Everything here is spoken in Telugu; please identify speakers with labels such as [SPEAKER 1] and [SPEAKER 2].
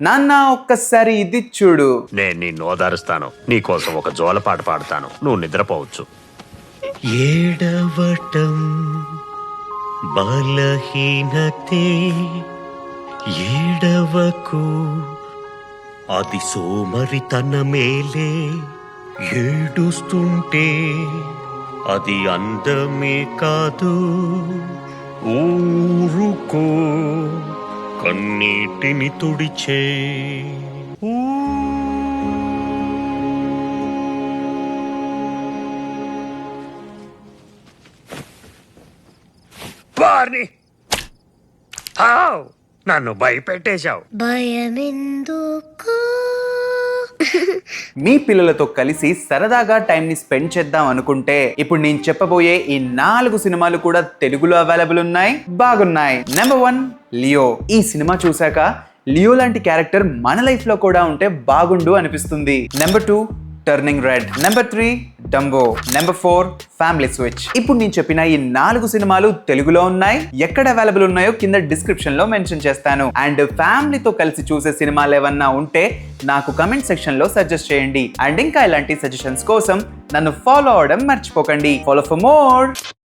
[SPEAKER 1] నాన్న ఒక్కసారి ఇది చూడు.
[SPEAKER 2] నేను నిన్ను ఓదారుస్తాను. నీకోసం ఒక జోలపాట పాడతాను, నువ్వు నిద్రపోవచ్చు. ఏడవటం బలహీనతే, ఏడవకు అది సోమరితనమేలే. ఏడుస్తుంటే అది అందమే కాదు. ఊరుకో, కన్నీటిని తుడిచే. వారిని నన్ను భయపెట్టేశావు.
[SPEAKER 3] భయమెందుకు?
[SPEAKER 1] మీ పిల్లలతో కలిసి సరదాగా టైం ని స్పెండ్ చేద్దాం అనుకుంటే ఇప్పుడు నేను చెప్పబోయే ఈ 4 సినిమాలు కూడా తెలుగులో అవైలబుల్ ఉన్నాయి, బాగున్నాయి. Number 1 Leo. ఈ సినిమా చూసాక లియో లాంటి క్యారెక్టర్ మన లైఫ్ లో కూడా ఉంటే బాగుండు అనిపిస్తుంది. Number 2 turning red. Number 3 Dumbo. Number 4 family switch. ఇప్పుడు నేను చెప్పిన ఈ 4 సినిమాలు తెలుగులో ఉన్నాయి. ఎక్కడ అవైలబుల్ ఉన్నాయో కింద డిస్క్రిప్షన్ లో మెన్షన్ చేస్తాను. అండ్ ఫ్యామిలీతో కలిసి చూసే సినిమాలు ఏమన్నా ఉంటే నాకు కమెంట్ సెక్షన్ లో సజెస్ట్ చేయండి. అండ్ ఇంకా ఇలాంటి సజెషన్స్ కోసం నన్ను ఫాలో అవడం మర్చిపోకండి. Follow for more.